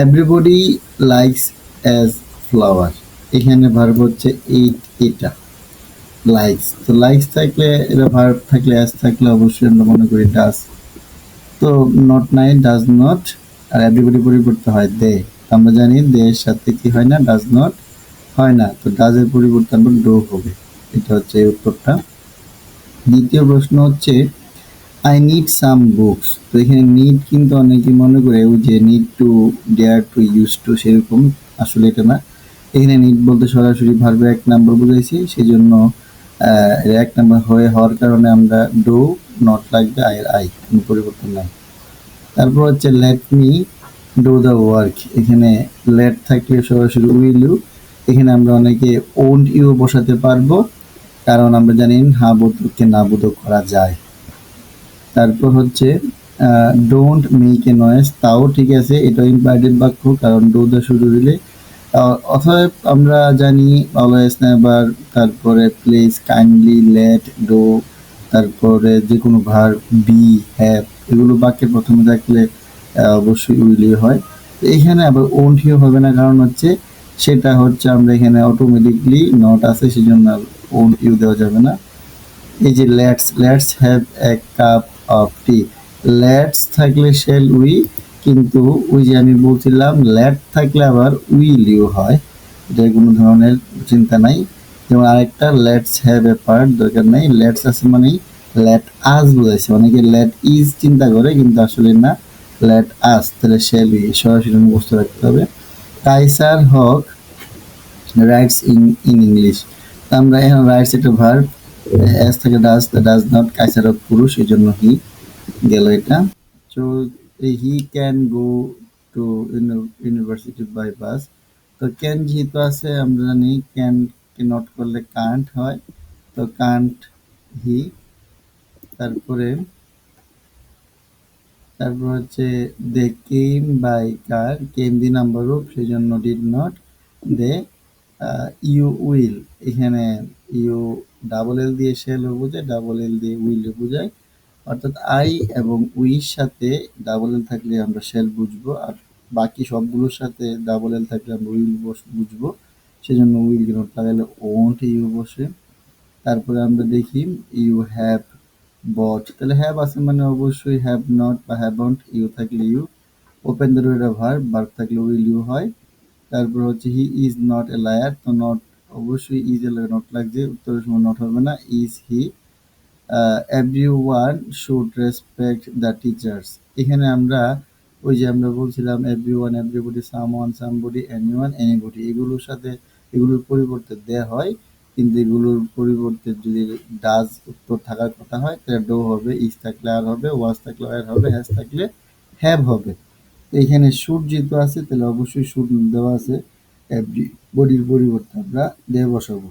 Everybody likes as flower, এখানে verb হচ্ছে ইট, এটা লাইকস। তো লাইকস থাকলে, এটা ভার্ব থাকলে, অ্যাজ থাকলে অবশ্যই আমরা মনে করি ডাজ। তো নট নাই, ডাজ নট। আর এভরিবডি পরিবর্তে হয় দে, আমরা জানি দে এর সাথে কি হয় না, ডাজ নট হয় না। তো ডাজ এর পরিবর্তে আমরা ডো হবে। এটা হচ্ছে এই উত্তরটা। দ্বিতীয় প্রশ্ন হচ্ছে আই নিড সাম বুকস। তো এখানে নিড কিন্তু অনেকে মনে করে ওই যে need to, dare to, use to, সেরকম। আসলে এটা না। এখানে নিড বলতে সরাসরি ভার্বের এক নাম্বার বুঝাইছি, সেই জন্য এক নাম্বার হওয়ার কারণে আমরা ডু নট লাগবে, আয়ের আই, কোনো পরিবর্তন নাই। তারপর হচ্ছে let me do the work, এখানে লেট থাকলে সরাসরি উইল ইউ। এখানে আমরা অনেকে ওন্ট ইউ বসাতে পারবো, কারণ আমরা জানি হা বোধককে না বোধক করা যায়। তারপর হচ্ছে ডোন্ট মেক এ নয়েজ, তাও ঠিক আছে, এটাও ইম্পারেটিভ বাক্য, কারণ ডো দা শুরু দিলে। অতএব আমরা জানি অলওয়েজ, নেভার, তারপরে প্লিজ, কাইন্ডলি, লেট, ডো, তারপরে যে কোনো ভার্ব, বি, হ্যাভ, এগুলো বাক্যের প্রথমে থাকলে অবশ্যই উইলি হয়। তো এখানে আবার ওন্ট ইউ হবে না, কারণ হচ্ছে সেটা হচ্ছে আমরা এখানে অটোমেটিকলি নট আছে, সেজন্য ওন্ট ইউ দেওয়া যাবে না। এই যে let's have a cup of T, let's থাকলে শেল উই, কিন্তু ওই যে আমি বলছিলাম লেট থাকলে আবার উইল ইউ হয়, এটা কোনো ধরনের চিন্তা নাই। যেমন আরেকটা লেটস হ্যাভ এ পার্ট, দরকার নেই, লেটস আছে মানেই লেট আস বোঝাইছে। অনেকে লেট ইজ চিন্তা করে, কিন্তু আসলে না, লেট আস, তাহলে শেল উই সরাসরি মুখস্থ রাখতে হবে। Kaisar Haque writes in English, আমরা এখন রাইটস একটা ভার্ব, এস থেকে does, does not, Kaisar Haque পুরুষ, এই জন্য হি গেল এটা। So he can go to university by bus. তো ক্যান যেহেতু আছে, আমরা জানি ক্যান কে নট করলে কান্ট হয়, তো কান্ট হি। তারপরে তারপর হচ্ছে দে কেম by car, came the number রূপ, সেই জন্য did not. They you will, এখানে ইউ ডাবল এল দিয়ে শেল বোঝায়, ডাবল এল দিয়ে উইল বোঝায়, অর্থাৎ আই এবং উইর সাথে ডাবল এল থাকলে আমরা শেল বুঝবো, আর বাকি সবগুলোর সাথে ডাবল এল থাকলে আমরা উইল বুঝবো, সেজন্য উইল নট লাগালে ওন্ট ইউ বসে। তারপরে আমরা দেখি ইউ হ্যাভ বট, তাহলে হ্যাভ আছে মানে অবশ্যই হ্যাভ নট বা হ্যাভন্ট, ইউ থাকলে you. Open the door verb, verb থাকলে উইল ইউ হয়। তারপর হচ্ছে he is not a liar, তো নট অবশ্যই ইজ এ নট লাগছে, উত্তরের সময় নট হবে না, is he. Everyone should respect the teachers, এখানে আমরা ওই যে আমরা বলছিলাম everyone, everybody, someone, somebody, anyone, anybody, এগুলোর সাথে এগুলোর পরিবর্তে দেয়া হয়, কিন্তু এগুলোর পরিবর্তে যদি ডাজ উত্তর থাকার কথা হয় তাহলে ডো হবে, ইজ থাকলে আর হবে, ওয়াজ থাকলে আর হবে, হ্যাজ থাকলে হ্যাভ হবে। তো এখানে শুড যেহেতু আছে তাহলে অবশ্যই শুড দেওয়া আছে, এভরি বডির পরিবর্তে আমরা দে বসাবো।